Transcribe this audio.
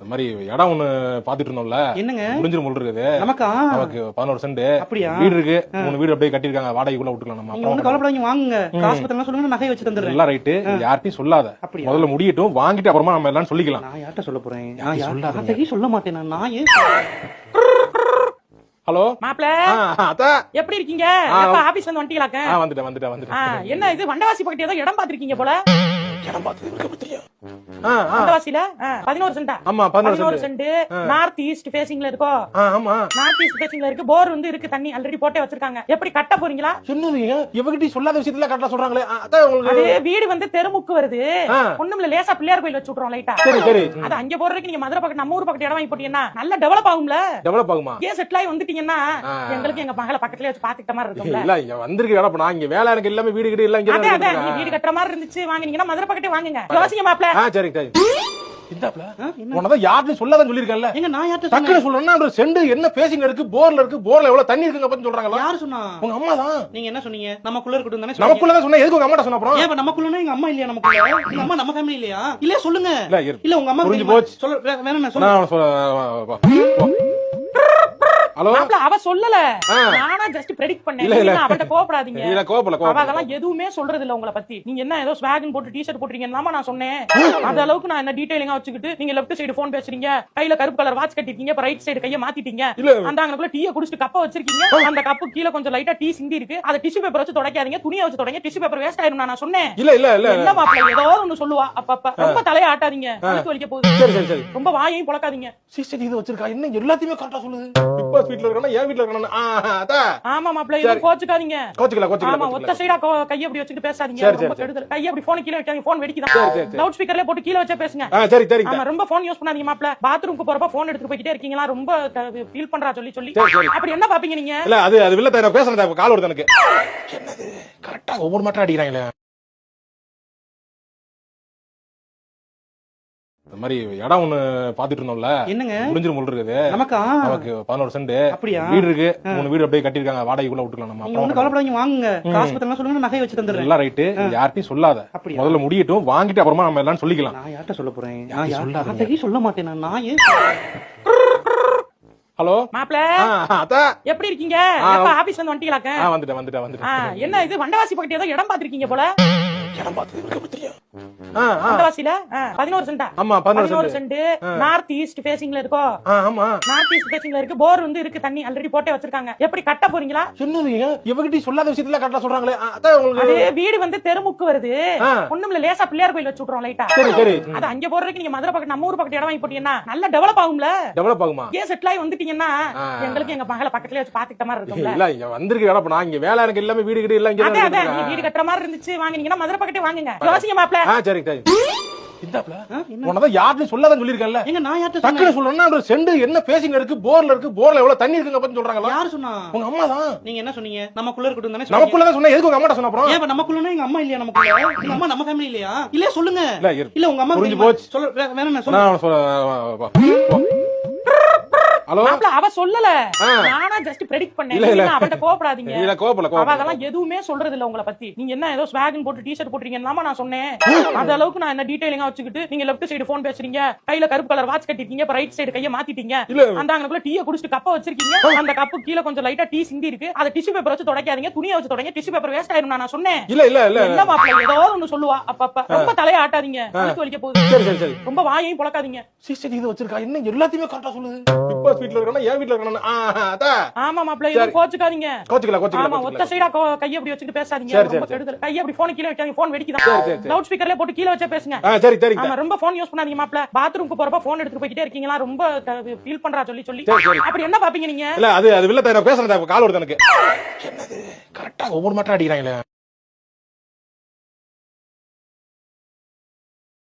இந்த மாதிரி இடம் ஒண்ணு பாத்துட்டு இருந்தோம்ல. என்னங்க முடிஞ்சிரும் முள் இருக்குது. நமக்கு 11 சென்ட் அப்படியா வீடு இருக்கு. 3 வீடு அப்படியே கட்டிருக்காங்க. வாடகைக்குள்ள விட்டுக்கலாம் நம்ம. நீங்க ஒண்ணு கவலைப்படாதீங்க, வாங்குங்க. காசு பத்தலாம் சொல்லுங்க, நகை வச்சு தந்துறேன். எல்லாம் ரைட். யார்ட்டையும் சொல்லாத. முதல்ல முடியட்டும், வாங்கிட்டு அப்புறமா நம்ம எல்லாம் சொல்லிக்கலாம். நான் யார்ட்ட சொல்ல போறேன்? நான் யார்ட்டையும் சொல்ல மாட்டேன். நான் ஹலோ மாப்ள, அத்தா எப்படி இருக்கீங்க? எப்ப ஆபீஸ் வந்து வந்துட்டீங்களாக்க? வந்துட்டேன். என்ன இது வண்டவாசி பக்கத்துல ஏதோ இடம் பாத்திருக்கீங்க போல? இடம் பார்த்து இருக்க தெரியும். வண்டவாசில 11 சென்டா? ஆமா 11 சென்ட். நார்த் ஈஸ்ட் ஃபேசிங்ல இருக்கோ? ஆமா நார்த் ஈஸ்ட் ஃபேசிங்ல இருக்கு. போர் வந்து இருக்கு, தண்ணி ஆல்ரெடி போட்டே வச்சிருக்காங்க. எப்படி கட்ட போறீங்களா? என்னங்க இவகிட்ட சொல்லாத விஷயத்துல கரெக்ட்டா சொல்றாங்களே. அத்தா உங்களுக்கு அது வீடு வந்து தெருமுக்கு வருது. ஒண்ணுமில்ல, லேசா பிள்ளையார் கோயில் வச்சு விட்டுறோம் லைட்டா. சரி. அது அங்க போறதுக்கு நீங்க மதுரை பக்கம் நம்ம ஊர் பக்கத்து இடம் வாங்கி போட்டீங்கன்னா நல்லா டெவலப் ஆகும்ல. டெவலப் ஆகுமா? ஏன் செட்டில் ஆகி வந்துட்டீங்கன்னா எங்களுக்கு எங்க மகளை பக்கத்துலயே வச்சு பாத்துக்கிட்ட மாதிரி இருக்கும்ல. இல்ல இங்க வந்திருக்கு இடம். நான் இங்க வேலை எனக்கு எல்லாமே வீடு கிட்ட எல்லாம் இங்க தான் இருக்கு. நீங்க வீடு கட்டுற மாதிரி இருந்துச்சு வாங்குனீங்கன்னா மதுரை பக்கத்தே வாங்குங்க. யோசிங்க மாப்ள. சரி. இந்தாப்ல உனதான் யார்ட்டையும் சொல்லாதன்னு சொல்லிருக்கேன்ல. எங்க நான் யார்ட்ட டக்குனு சொல்றேன்னா ஒரு செண்டு என்ன பேசிங்க இருக்கு, போர்ல இருக்கு, போர்ல எவ்வளவு தண்ணி இருக்குங்க பத்தி சொல்றாங்களா? யாரு சொன்னா? உங்க அம்மா தான். நீங்க என்ன சொன்னீங்க? நமக்குள்ள இருக்கட்டும் தானே. நமக்குள்ள தான் சொன்னா எதுக்கு உங்க அம்மாட்ட சொன்ன அப்புறம்? ஏன் நமக்குள்ளனா எங்க அம்மா இல்லையா? நமக்குள்ள எங்க அம்மா நம்ம ஃபேமிலி இல்லையா? இல்ல சொல்லுங்க. இல்ல உங்க அம்மா புரிஞ்சு போச்சு. சொல்ல வேற என்ன சொல்ல. ஹலோ மாப்ள, அவ சொல்லல. நானா ஜஸ்ட் பிரெடிக்ட் பண்ணேன். நீங்க அவட்ட கோவப்படாதீங்க. இல்ல கோவப்பல. அவ அதெல்லாம் எதுவுமே சொல்றது இல்ல உங்கள பத்தி. நீங்க என்ன ஏதோ ஸ்வாகன் போட்டு டி-ஷர்ட் போட்றீங்கன்னு நான் சொன்னேன். அந்த அளவுக்கு நான் என்ன டீடைலிங்கா வச்சுக்கிட்டு நீங்க லெஃப்ட் சைடு போன் பேசுறீங்க, கையில கருப்பு கலர் வாட்ச் கட்டிருக்கீங்க, இப்ப ரைட் சைடு கைய மாத்திட்டீங்க. அந்த அங்கக்குள்ள டீய குடிச்சிட்டு கப்ப வச்சிருக்கீங்க. அந்த கப்பு கீழ கொஞ்சம் லைட்டா டீ சிந்தி இருக்கு. அத டிஷ்யூ பேப்பர் வச்சு துடைக்காதீங்க, துணியை வச்சு துடைங்க. டிஷ்யூ பேப்பர் வேஸ்ட் ஆயிரும் நான் சொன்னேன். இல்ல என்ன மாப்ள ஏதோ ஒன்னு சொல்லுவா அப்பப்ப. ரொம்ப தலைய ஆட்டாதீங்க, கழுத்து வலிக்க போகுது. சரி. ரொம்ப வாயையும் புளக்காதீங்க. சிஸ்டர் இது வச்சிருக்கா. என்ன எல்லாத்தையுமே கரெக்ட்டா சொல்லுது. இப்ப வீட்ல இருக்கறனா என் வீட்ல இருக்கறனா. ஆமா மாப்ள, இது கோச்சுக்காதீங்க. கோச்சுக்கல. ஆமா, ஒத்த சைடா கைய அப்படி வச்சிட்டு பேசாதீங்க. ரொம்ப கெடுதல். கைய அப்படி போன் கீழ வைக்காதீங்க. போன் வெடிக்குதா? லவுட் ஸ்பீக்கர்ல போட்டு கீழ வச்சே பேசுங்க. சரி. ஆமா, ரொம்ப போன் யூஸ் பண்ணாதீங்க மாப்ள. பாத்ரூம்க்கு போறப்ப போன் எடுத்துட்டு போயிட்டே இருக்கீங்களா? ரொம்ப ஃபீல் பண்றா சொல்லி. அப்படி என்ன பாப்பீங்க நீங்க? இல்ல அது வில்ல நான் பேசுறேன். கால் வருது எனக்கு. என்னது கரெக்ட்டா ஒவ்வொரு மாட்டா அடிக்குறாங்களே. இந்த மாதிரி இடம் ஒண்ணு பாத்துட்டு இருந்தோம்ல. என்னங்க முடிஞ்சிரும் முள் இருக்குது. நமக்கு 11 சென்ட் அப்படியா வீடு இருக்கு. 3 வீடு அப்படியே கட்டிருக்காங்க. வாடகைக்குள்ள விட்டுக்கலாம் நம்ம. நீங்க ஒண்ணு கவலைப்படாதீங்க, வாங்குங்க. காசு பத்தலாம் சொல்லுங்க, நகை வச்சு தந்துறேன். எல்லாம் ரைட். யார்ட்டையும் சொல்லாத. முதல்ல முடியட்டும், வாங்கிட்டு அப்புறமா நம்ம எல்லாம் சொல்லிக்கலாம். நான் யார்ட்ட சொல்ல போறேன்? நான் யார்ட்டையும் சொல்ல மாட்டேன். நான் ஹலோ மாப்ள, அத்தா எப்படி இருக்கீங்க? எப்ப ஆபீஸ் வந்து வந்துட்டீங்களாக்க? வந்துட்டேன். என்ன இது வண்டவாசி பக்கத்துல ஏதோ இடம் பாத்திருக்கீங்க போல? இடம் பார்த்து இருக்க தெரியும். வண்டவாசில 11 சென்டா? ஆமா 11 சென்ட். நார்த் ஈஸ்ட் ஃபேசிங்ல இருக்கோ? ஆமா நார்த் ஈஸ்ட் ஃபேசிங்ல இருக்கு. போர் வந்து இருக்கு, தண்ணி ஆல்ரெடி போட்டே வச்சிருக்காங்க. எப்படி கட்ட போறீங்களா? என்னங்க இவகிட்ட சொல்லாத விஷயத்துல கரெக்ட்டா சொல்றாங்களே. அத்தா உங்களுக்கு அது வீடு வந்து தெருமுக்கு வருது. ஒண்ணுமில்ல, லேசா பிள்ளையார் கோயில் வச்சு விட்டுறோம் லைட்டா. சரி. அது அங்க போறதுக்கு நீங்க மதுரை பக்கம் நம்ம ஊர் பக்கத்து இடம் வாங்கி போட்டீங்கன்னா நல்லா டெவலப் ஆகும்ல. டெவலப் ஆகுமா? ஏன் செட்டில் ஆகி வந்துட்டீங்கன்னா எங்களுக்கு எங்க மகளை பக்கத்துலயே வச்சு பாத்துக்கிட்ட மாதிரி இருக்கும்ல. இல்ல இங்க வந்திருக்கு இடம். நான் இங்க வேலை எனக்கு எல்லாமே வீடு கிட்ட எல்லாம் இங்க தான் இருக்கு. நீங்க வீடு கட்டுற மாதிரி இருந்துச்சு வாங்குனீங்கன்னா மதுரை பக்கத்தே வாங்குங்க. யோசிங்க மாப்ள. சரி. இந்தாப்ல உனதான் யார்ட்டையும் சொல்லாதன்னு சொல்லிருக்கேன்ல. எங்க நான் யார்ட்ட டக்குனு சொல்றேன்னா ஒரு செண்டு என்ன பேசிங்க இருக்கு, போர்ல இருக்கு, போர்ல எவ்வளவு தண்ணி இருக்குங்க பத்தி சொல்றாங்களா? யாரு சொன்னா? உங்க அம்மா தான். நீங்க என்ன சொன்னீங்க? நமக்குள்ள இருக்கட்டும் தானே. நமக்குள்ள தான் சொன்னா எதுக்கு உங்க அம்மாட்ட சொன்ன அப்புறம்? ஏன் நமக்குள்ளனா எங்க அம்மா இல்லையா? நமக்குள்ள எங்க அம்மா நம்ம ஃபேமிலி இல்லையா? இல்ல சொல்லுங்க. இல்ல உங்க அம்மா புரிஞ்சு போச்சு. சொல்ல வேற என்ன சொல்ல. ஹலோ மாப்ள, அவ சொல்லல. நானா ஜஸ்ட் பிரெடிக்ட் பண்ணேன். நீங்க அவட்ட கோவப்படாதீங்க. இல்ல கோவப்பல. அவ அதெல்லாம் எதுவுமே சொல்றது இல்ல உங்கள பத்தி. நீங்க என்ன ஏதோ ஸ்வாகன் போட்டு டி-ஷர்ட் போட்றீங்கன்னு நான் சொன்னேன். அந்த அளவுக்கு நான் என்ன டீடைலிங்கா வச்சுக்கிட்டு நீங்க லெஃப்ட் சைடு போன் பேசுறீங்க, கையில கருப்பு கலர் வாட்ச் கட்டிருக்கீங்க, இப்ப ரைட் சைடு கைய மாத்திட்டீங்க. அந்த அங்கக்குள்ள டீய குடிச்சிட்டு கப்ப வச்சிருக்கீங்க. அந்த கப்பு கீழ கொஞ்சம் லைட்டா டீ சிந்தி இருக்கு. அத டிஷ்யூ பேப்பர் வச்சு துடைக்காதீங்க, துணியை வச்சு துடைங்க. டிஷ்யூ பேப்பர் வேஸ்ட் ஆயிரும் நான் சொன்னேன். இல்ல என்ன மாப்ள ஏதோ ஒன்னு சொல்லுவா அப்பப்ப. ரொம்ப தலைய ஆட்டாதீங்க, கழுத்து வலிக்க போகுது. சரி. ரொம்ப வாயையும் புளக்காதீங்க. சிஸ்டர் இது வச்சிருக்கா. என்ன எல்லாத்தையுமே கரெக்ட்டா சொல்லுது. இப்ப வீட்ல இருக்கறனா என் வீட்ல இருக்கறனா. ஆமா மாப்ள, இது கோச்சுக்காதீங்க. ஆமா, ஒத்த சைடா கைய அப்படி வச்சிட்டு பேசாதீங்க. ரொம்ப கெடுதல். கைய அப்படி போன் கீழ வைக்காதீங்க. போன் வெடிக்குதா? லவுட் ஸ்பீக்கர்ல போட்டு கீழ வச்சே பேசுங்க. சரி. ஆமா, ரொம்ப போன் யூஸ் பண்ணாதீங்க மாப்ள. பாத்ரூம்க்கு போறப்ப போன் எடுத்துட்டு போயிட்டே இருக்கீங்களா? ரொம்ப ஃபீல் பண்றா சொல்லி. அப்படி என்ன பாப்பீங்க நீங்க? இல்ல அது வில்ல நான் பேசுறேன். கால் வருது எனக்கு. என்னது கரெக்ட்டா ஒவ்வொரு மாட்டா அடிக்குறாங்களே.